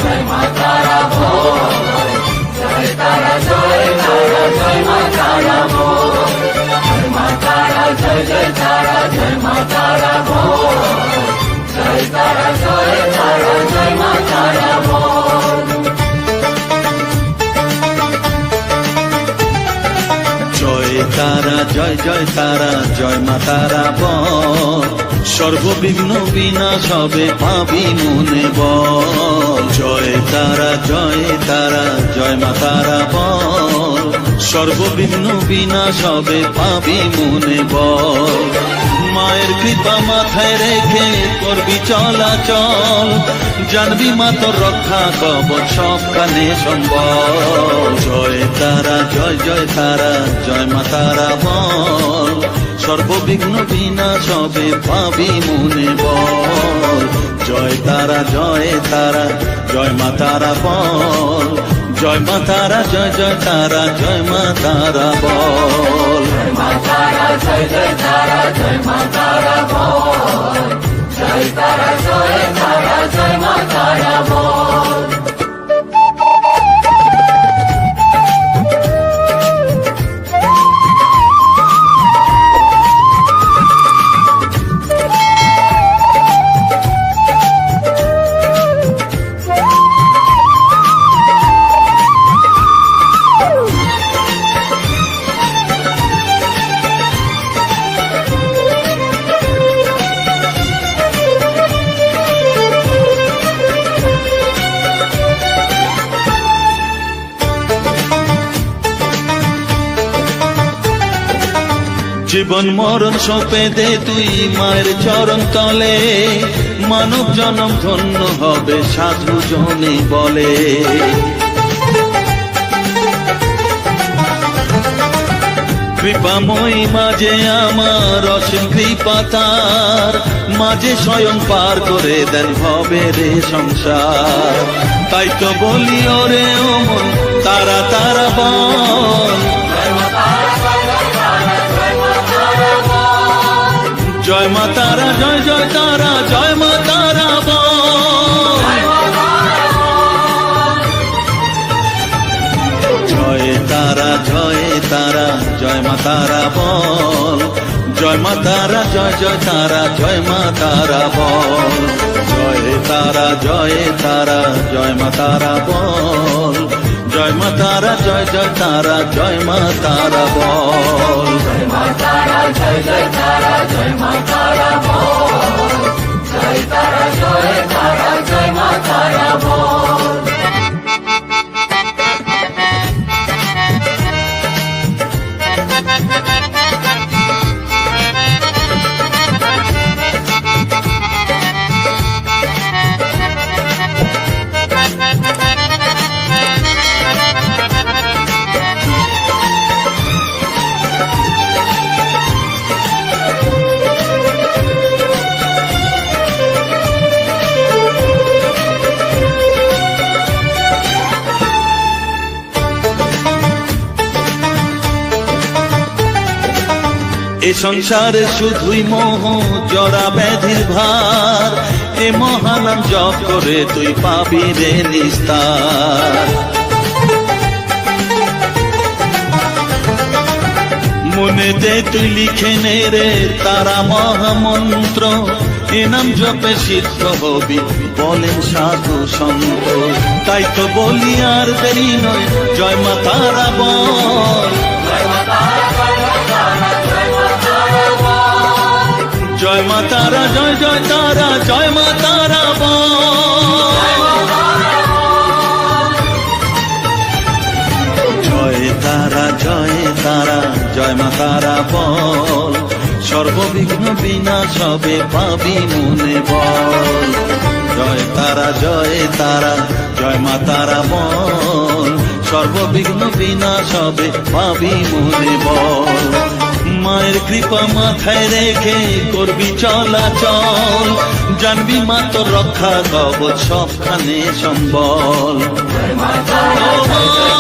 জয় মা তারা বল, জয় তারা জয় তারা জয় মা তারা বল, জয় মা তারা জয় জয় তারা জয় মা তারা বল, জয় তারা জয় তারা জয় মা তারা বল। জয় তারা জয় জয় তারা জয় মা তারা বল, সর্ববিঘ্ন বিনাশ হবে পাবি মনে বল। জয় তারা জয় তারা জয় মা তারা বল, সর্ববিঘ্ন বিনাশ হবে পাবি মনে বল। মায়ের কৃপা মাথায় রেখে করবি চলাচল, জানবি মা তোর রক্ষা কবচ সবখানে সম্বল। জয় তারা জয় জয় তারা জয় মা তারা বল, সর্ববিঘ্ন বিনাশ হবে পাবি মনে বল। জয় তারা জয় তারা জয় মা তারা বল, জয় মা তারা জয় জয় তারা জয় মা তারা বল। জয় মা তারা জয় জয় তারা জয় মা তারা বল, জয় তারা জয় তারা জয় মা তারা বল। জীবন মরণ সঁপে দে তুই মায়ের চরণ তলে, মানব জনম ধন্য হবে সাধু জনে বলে। কৃপাময়ী মাঝে আমার অসীম কৃপা তার, মাঝে স্বয়ং পার করে দেন ভবের সংসার। তাই তো বলি ওরে ও মন তারা তারা বল, জয় মা তারা জয় জয় তারা জয় মা তারা বল। জয় তারা জয় তারা জয় মা তারা বল, জয় মা তারা জয় জয় তারা জয় মা তারা বল। জয় তারা জয় তারা জয় মা তারা বল, জয় মা তারা জয় জয় তারা জয় মা তারা বল। জয় মা তারা জয় জয় তারা জয় মা তারা বল, জয় তারা জয় তারা জয় মা তারা বল। এ সংসারে শুধুই মোহ জরা ব্যাধির ভার, এ মহানাম জপ করে তুই পাবি রে নিস্তার। মনেতে তুই লিখে নে রে তারা মহামন্ত্র, এ নাম জপে সিদ্ধ হবি বলেন সাধু সন্ত। তাই তো বলি আর দেরি নয় জয় মা তারা বল, জয় মা তারা জয় জয় তারা জয় মা তারা বল। জয় তারা জয় তারা জয় মা তারা বল, সর্ববিঘ্ন বিনাশ হবে পাবি মনে বল। জয় তারা জয় তারা জয় মা তারা বল, সর্ববিঘ্ন বিনাশ হবে পাবি মনে বল। মায়ের কৃপা মাথায় রেখে করবি চলাচল, জানবি মা তোর রক্ষা কবচ সবখানে সম্বল। জয় মা তারা জয় জয়